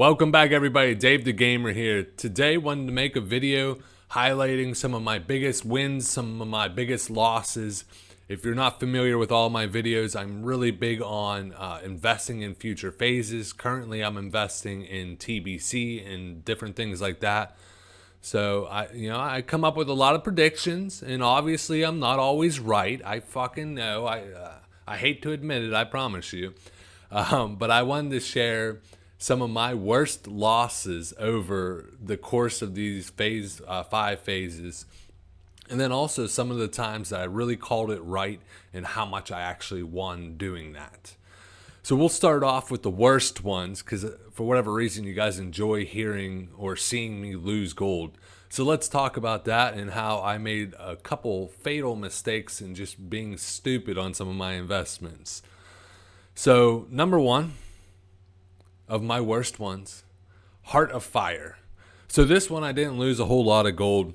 Welcome back, everybody. Dave the Gamer here. Today wanted to make a video highlighting some of my biggest wins, some of my biggest losses. If you're not familiar with all my videos, I'm really big on investing in future phases. Currently I'm investing in TBC and different things like that. So I come up with a lot of predictions, and obviously I'm not always right. I fucking know. I hate to admit it, I promise you. But I wanted to share some of my worst losses over the course of these five phases. And then also some of the times that I really called it right and how much I actually won doing that. So we'll start off with the worst ones because for whatever reason you guys enjoy hearing or seeing me lose gold. So let's talk about that and how I made a couple fatal mistakes and just being stupid on some of my investments. So number one of my worst ones, Heart of Fire. So this one I didn't lose a whole lot of gold.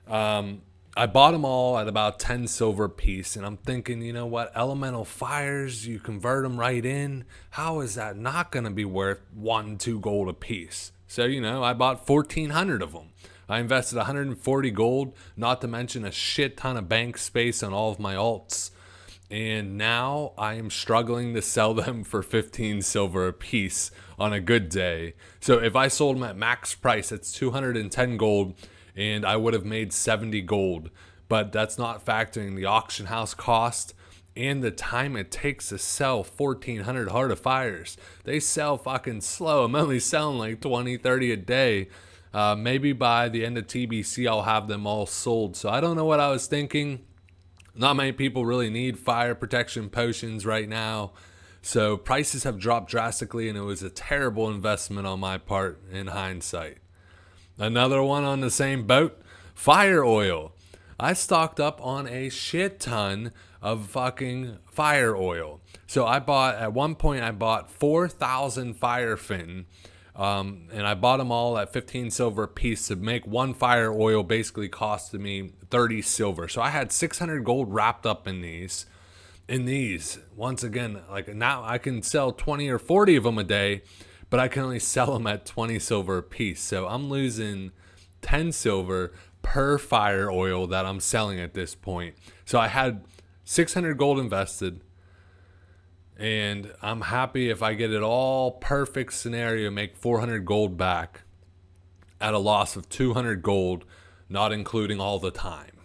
I bought them all at about 10 silver a piece, and I'm thinking, you know what, elemental fires, you convert them right in. How is that not going to be worth 1-2 gold a piece? So, I bought 1,400 of them. I invested 140 gold, not to mention a shit ton of bank space on all of my alts. And now I am struggling to sell them for 15 silver a piece on a good day. So if I sold them at max price, it's 210 gold, and I would have made 70 gold. But that's not factoring the auction house cost and the time it takes to sell 1,400 Heart of Fires. They sell fucking slow. I'm only selling like 20, 30 a day. Maybe by the end of TBC, I'll have them all sold. So I don't know what I was thinking. Not many people really need fire protection potions right now. So prices have dropped drastically, and it was a terrible investment on my part in hindsight. Another one on the same boat, fire oil. I stocked up on a shit ton of fucking fire oil. So at one point I bought 4,000 firefin. And I bought them all at 15 silver a piece. To make one fire oil basically costed me 30 silver. So I had 600 gold wrapped up in these. Once again, like now I can sell 20 or 40 of them a day, but I can only sell them at 20 silver a piece. So I'm losing 10 silver per fire oil that I'm selling at this point. So I had 600 gold invested. And I'm happy if I get it all perfect scenario, make 400 gold back at a loss of 200 gold, not including all the time.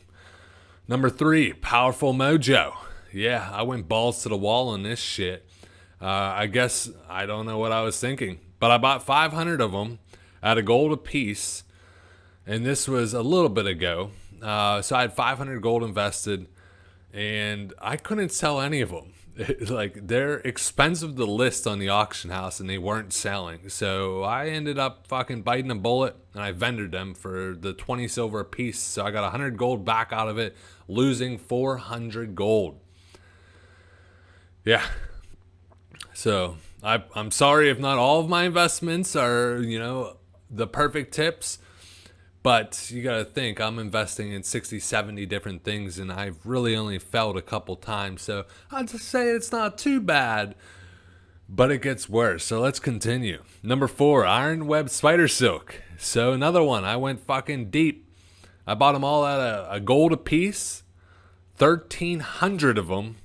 Number 3, Powerful Mojo. Yeah, I went balls to the wall on this shit. I guess I don't know what I was thinking, but I bought 500 of them at a gold a piece, and this was a little bit ago. So I had 500 gold invested, and I couldn't sell any of them. Like, they're expensive to list on the auction house, and they weren't selling. So I ended up fucking biting a bullet, and I vendored them for the 20 silver a piece. So I got 100 gold back out of it, losing 400 gold. Yeah. So I'm sorry if not all of my investments are, the perfect tips. But you got to think, I'm investing in 60, 70 different things, and I've really only failed a couple times. So I'd just say it's not too bad, but it gets worse. So let's continue. Number 4, Iron Web Spider Silk. So another one. I went fucking deep. I bought them all at a gold a piece, 1,300 of them.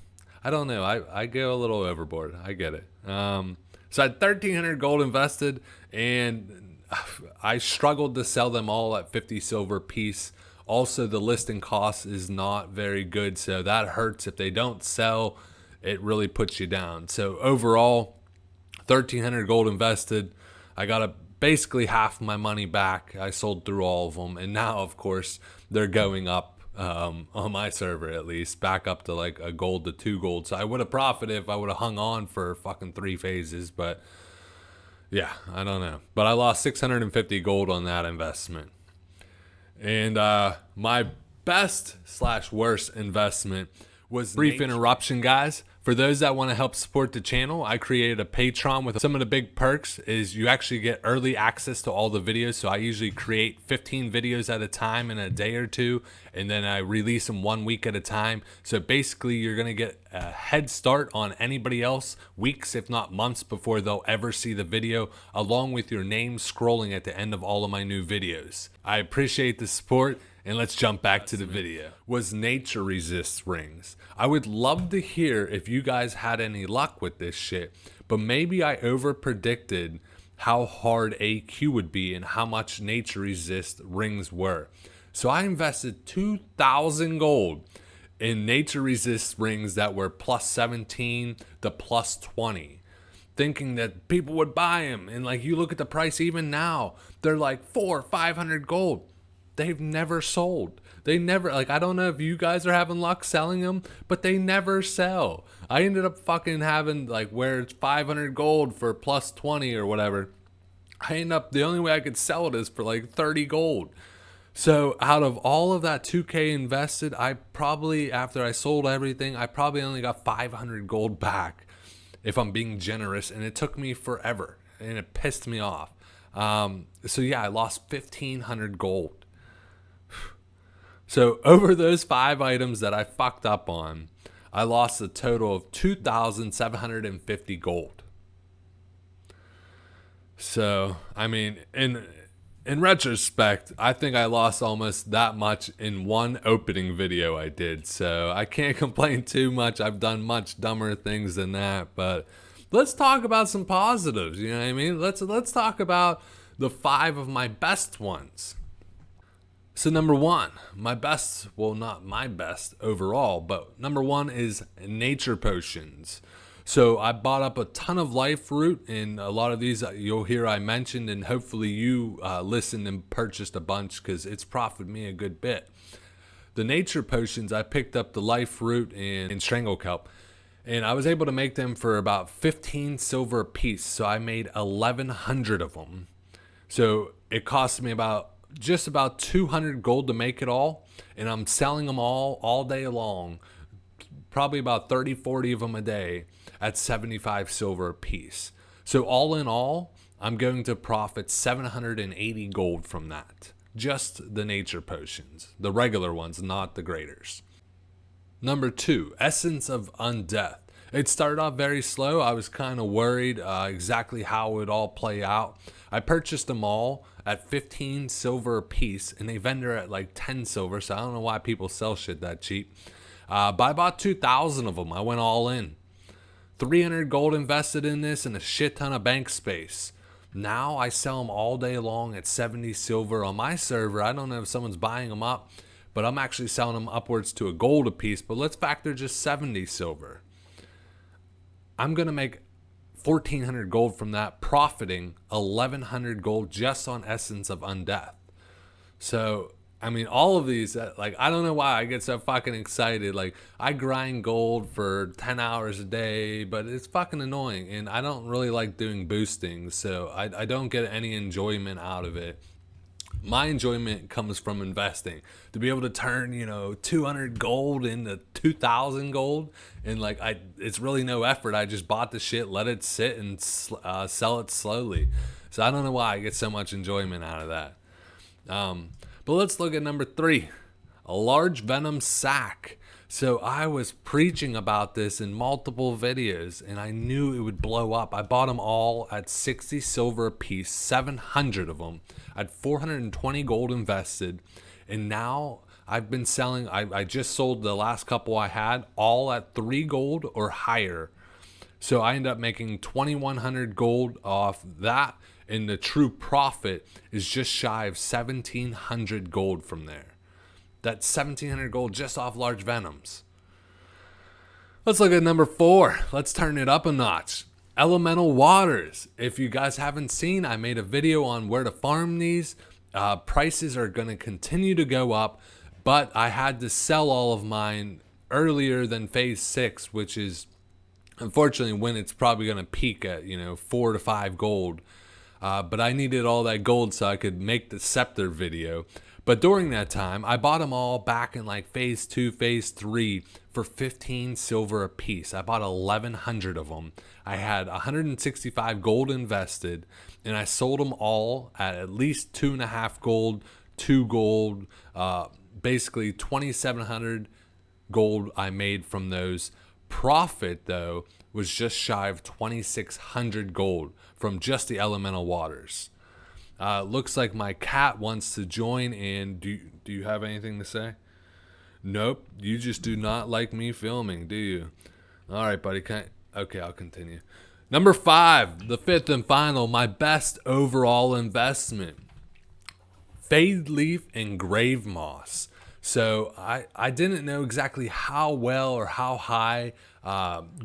I don't know. I go a little overboard. I get it. So I had 1,300 gold invested, and I struggled to sell them all at 50 silver a piece. Also, the listing cost is not very good, so that hurts. If they don't sell, it really puts you down. So overall, 1,300 gold invested. I got basically half my money back. I sold through all of them, and now, of course, they're going up on my server, at least, back up to like a gold to 2 gold. So I would have profited if I would have hung on for fucking 3 phases, but yeah, I don't know. But I lost 650 gold on that investment. And my best/worst investment was brief interruption, guys. For those that want to help support the channel, I created a Patreon with some of the big perks is you actually get early access to all the videos. So I usually create 15 videos at a time in a day or two, and then I release them 1 week at a time. So basically you're going to get a head start on anybody else weeks, if not months, before they'll ever see the video, along with your name scrolling at the end of all of my new videos. I appreciate the support. And let's jump back to the video. Was nature resist rings. I would love to hear if you guys had any luck with this shit, but maybe I over predicted how hard AQ would be and how much nature resist rings were. So I invested 2,000 gold in nature resist rings that were plus 17 to plus 20. Thinking that people would buy them. And like, you look at the price even now, they're like 400 or 500 gold. They've never sold. They never, like, I don't know if you guys are having luck selling them, but they never sell. I ended up fucking having, like, where it's 500 gold for plus 20 or whatever. I end up, the only way I could sell it is for like 30 gold. So out of all of that 2K invested, I probably, after I sold everything, I probably only got 500 gold back, if I'm being generous. And it took me forever and it pissed me off. So yeah, I lost 1,500 gold. So over those 5 items that I fucked up on, I lost a total of 2,750 gold. So, I mean, in retrospect, I think I lost almost that much in one opening video I did. So I can't complain too much. I've done much dumber things than that. But let's talk about some positives. You know what I mean? Let's talk about the 5 of my best ones. So number 1, my best, well, not my best overall, but number 1 is nature potions. So I bought up a ton of life root, and a lot of these you'll hear I mentioned, and hopefully you listened and purchased a bunch because it's profited me a good bit. The nature potions, I picked up the life root and strangle kelp, and I was able to make them for about 15 silver a piece. So I made 1,100 of them. So it cost me just about 200 gold to make it all, and I'm selling them all day long, probably about 30-40 of them a day at 75 silver a piece. So all in all, I'm going to profit 780 gold from that, just the nature potions, the regular ones, not the graders. Number 2, essence of Undeath. It started off very slow. I was kind of worried exactly how it would all play out. I purchased them all at 15 silver a piece, and they vendor at like 10 silver, so I don't know why people sell shit that cheap. But I bought 2,000 of them. I went all in. 300 gold invested in this and a shit ton of bank space. Now I sell them all day long at 70 silver on my server. I don't know if someone's buying them up, but I'm actually selling them upwards to a gold a piece, but let's factor just 70 silver. I'm going to make 1,400 gold from that, profiting 1,100 gold just on essence of Undeath. So, I mean, all of these, like, I don't know why I get so fucking excited. Like, I grind gold for 10 hours a day, but it's fucking annoying. And I don't really like doing boosting, so I don't get any enjoyment out of it. My enjoyment comes from investing. To be able to turn, 200 gold into 2,000 gold, and like it's really no effort. I just bought the shit, let it sit, and sell it slowly. So I don't know why I get so much enjoyment out of that. But let's look at number 3, a large Venom sack. So I was preaching about this in multiple videos, and I knew it would blow up. I bought them all at 60 silver a piece, 700 of them. I had 420 gold invested, and now I've been selling. I just sold the last couple I had, all at 3 gold or higher. So I ended up making 2,100 gold off that, and the true profit is just shy of 1,700 gold from there. That's 1,700 gold just off large Venoms. Let's look at number 4. Let's turn it up a notch. Elemental waters. If you guys haven't seen, I made a video on where to farm these. Prices are going to continue to go up, but I had to sell all of mine earlier than phase 6, which is unfortunately when it's probably going to peak at 4 to 5 gold. but I needed all that gold so I could make the scepter video. But during that time, I bought them all back in like phase 2, phase 3 for 15 silver a piece. I bought 1,100 of them. I had 165 gold invested, and I sold them all at least 2.5 gold, 2 gold, basically 2,700 gold I made from those. Profit, though, was just shy of 2,600 gold from just the elemental waters. Looks like my cat wants to join in. Do you have anything to say? Nope. You just do not like me filming, do you? All right, buddy. Okay, I'll continue. Number 5, the 5th and final, my best overall investment. Fade leaf and grave moss. So I didn't know exactly how well or how high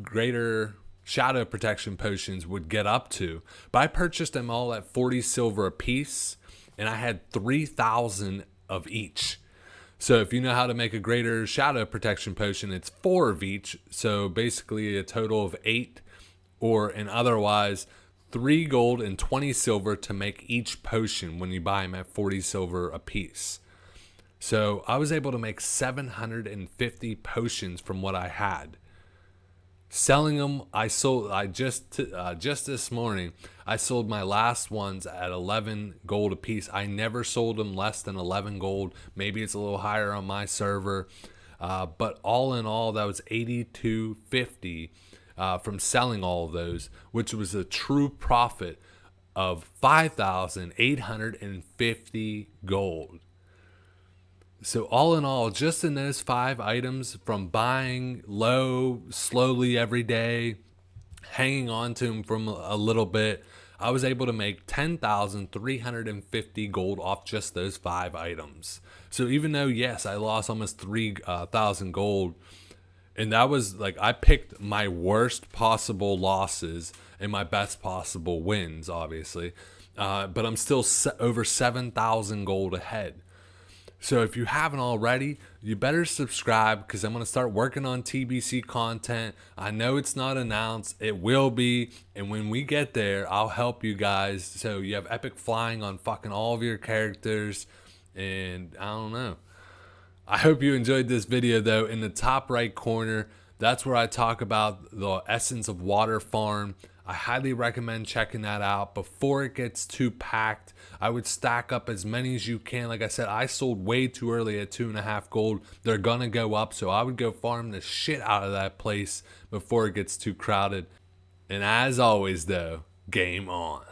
greater shadow protection potions would get up to, but I purchased them all at 40 silver a piece, and I had 3,000 of each. So if you know how to make a greater shadow protection potion, it's 4 of each, so basically a total of 8, and otherwise 3 gold and 20 silver to make each potion when you buy them at 40 silver a piece. So I was able to make 750 potions from what I had. Selling them, I just this morning, I sold my last ones at 11 gold a piece. I never sold them less than 11 gold. Maybe it's a little higher on my server. But all in all, that was 82.50 from selling all of those, which was a true profit of 5,850 gold. So all in all, just in those 5 items, from buying low slowly every day, hanging on to them from a little bit, I was able to make 10,350 gold off just those 5 items. So even though, yes, I lost almost 3,000 gold, and that was like, I picked my worst possible losses and my best possible wins, obviously, but I'm still over 7,000 gold ahead. So if you haven't already, you better subscribe, because I'm going to start working on TBC content. I know it's not announced. It will be. And when we get there, I'll help you guys. So you have epic flying on fucking all of your characters. And I don't know. I hope you enjoyed this video, though. In the top right corner, that's where I talk about the Essence of Water farm. I highly recommend checking that out before it gets too packed. I would stack up as many as you can. Like I said, I sold way too early at 2.5 gold. They're gonna go up, so I would go farm the shit out of that place before it gets too crowded. And as always, though, game on.